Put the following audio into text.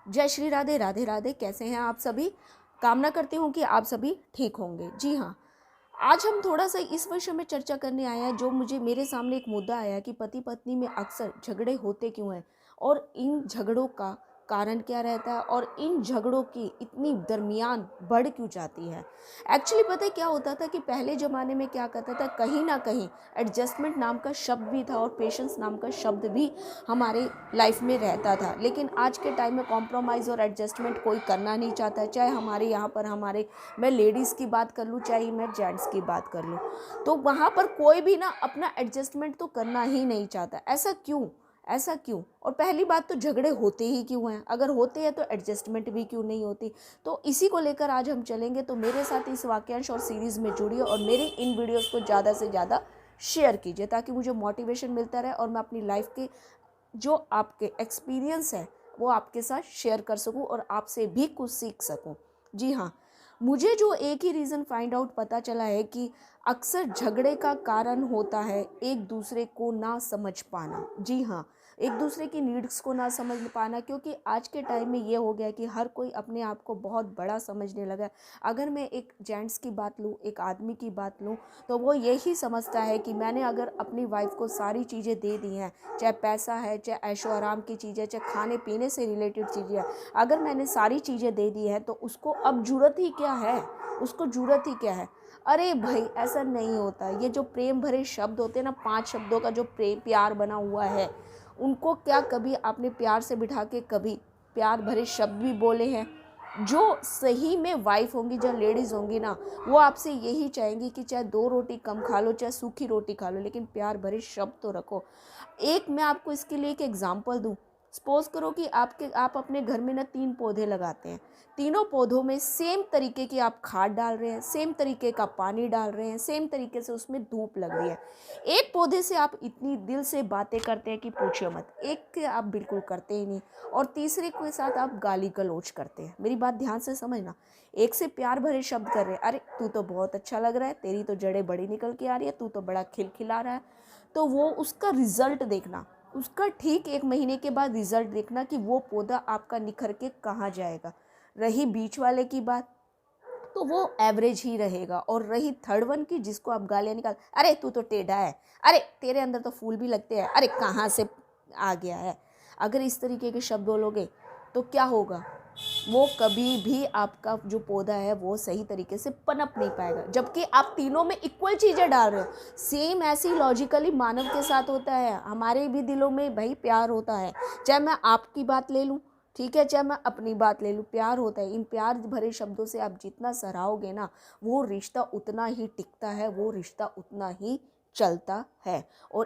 जय श्री राधे, राधे राधे। कैसे हैं आप सभी? कामना करती हूँ कि आप सभी ठीक होंगे। जी हाँ, आज हम थोड़ा सा इस विषय में चर्चा करने आए हैं जो मेरे सामने एक मुद्दा आया कि पति पत्नी में अक्सर झगड़े होते क्यों हैं और इन झगड़ों का कारण क्या रहता है और इन झगड़ों की इतनी दरमियान बढ़ क्यों जाती है। एक्चुअली पता है क्या होता था कि पहले ज़माने में क्या कहता था, कहीं ना कहीं एडजस्टमेंट नाम का शब्द भी था और पेशेंस नाम का शब्द भी हमारे लाइफ में रहता था। लेकिन आज के टाइम में कॉम्प्रोमाइज़ और एडजस्टमेंट कोई करना नहीं चाहता है। चाहे हमारे यहाँ पर मैं लेडीज़ की बात कर लूँ, चाहे मैं जेंट्स की बात कर लूँ, तो वहाँ पर कोई भी ना अपना एडजस्टमेंट तो करना ही नहीं चाहता। ऐसा क्यों? ऐसा क्यों? और पहली बात तो झगड़े होते ही क्यों हैं? अगर होते हैं तो एडजस्टमेंट भी क्यों नहीं होती? तो इसी को लेकर आज हम चलेंगे। तो मेरे साथ इस वाक्यांश और सीरीज़ में जुड़िए और मेरी इन वीडियोस को ज़्यादा से ज़्यादा शेयर कीजिए ताकि मुझे मोटिवेशन मिलता रहे और मैं अपनी लाइफ के जो आपके एक्सपीरियंस है वो आपके साथ शेयर कर सकूं और आपसे भी कुछ सीख सकूं। जी हाँ, मुझे जो एक ही रीज़न फाइंड आउट पता चला है कि अक्सर झगड़े का कारण होता है एक दूसरे को ना समझ पाना। जी हाँ, एक दूसरे की नीड्स को ना समझ पाना, क्योंकि आज के टाइम में ये हो गया कि हर कोई अपने आप को बहुत बड़ा समझने लगा है। अगर मैं एक जेंट्स की बात लूँ, एक आदमी की बात लूँ, तो वो यही समझता है कि मैंने अगर अपनी वाइफ को सारी चीज़ें दे दी हैं, चाहे पैसा है, चाहे ऐशो आराम की चीज़ें, चाहे खाने पीने से रिलेटेड चीज़ें हैं, अगर मैंने सारी चीज़ें दे दी हैं तो उसको अब ज़रूरत ही क्या है, उसको ज़रूरत ही क्या है। अरे भाई, ऐसा नहीं होता। ये जो प्रेम भरे शब्द होते हैं ना, 5 शब्दों का जो प्रेम प्यार बना हुआ है, उनको क्या कभी आपने प्यार से बिठा के कभी प्यार भरे शब्द भी बोले हैं? जो सही में वाइफ होंगी, जो लेडीज़ होंगी ना, वो आपसे यही चाहेंगी कि चाहे 2 रोटी कम खा लो, चाहे सूखी रोटी खा लो, लेकिन प्यार भरे शब्द तो रखो। एक मैं आपको इसके लिए एक एग्जांपल दूं। सपोज करो कि आप अपने घर में ना 3 पौधे लगाते हैं। तीनों पौधों में सेम तरीके की आप खाद डाल रहे हैं, सेम तरीके का पानी डाल रहे हैं, सेम तरीके से उसमें धूप लग रही है। एक पौधे से आप इतनी दिल से बातें करते हैं कि पूछिए मत, एक के आप बिल्कुल करते ही नहीं, और तीसरे के साथ आप गाली गलौज करते हैं। मेरी बात ध्यान से समझना। एक से प्यार भरे शब्द कर रहे हैं, अरे तू तो बहुत अच्छा लग रहा है, तेरी तो जड़ें बड़ी निकल के आ रही है, तू तो बड़ा खिलखिला रहा है। तो वो उसका रिजल्ट देखना, उसका ठीक 1 महीने के बाद रिजल्ट देखना कि वो पौधा आपका निखर के कहाँ जाएगा। रही बीच वाले की बात, तो वो एवरेज ही रहेगा। और रही थर्ड वन की, जिसको आप गालियाँ निकाल, अरे तू तो टेढ़ा है, अरे तेरे अंदर तो फूल भी लगते हैं, अरे कहाँ से आ गया है। अगर इस तरीके के शब्द बोलोगे तो क्या होगा? वो कभी भी आपका जो पौधा है वो सही तरीके से पनप नहीं पाएगा। जबकि आप तीनों में इक्वल चीज़ें डाल रहे हो। सेम ऐसी लॉजिकली मानव के साथ होता है। हमारे भी दिलों में भाई प्यार होता है। चाहे मैं आपकी बात ले लूँ, ठीक है, चाहे मैं अपनी बात ले लूँ, प्यार होता है। इन प्यार भरे शब्दों से आप जितना सराहोगे ना, वो रिश्ता उतना ही टिकता है, वो रिश्ता उतना ही चलता है। और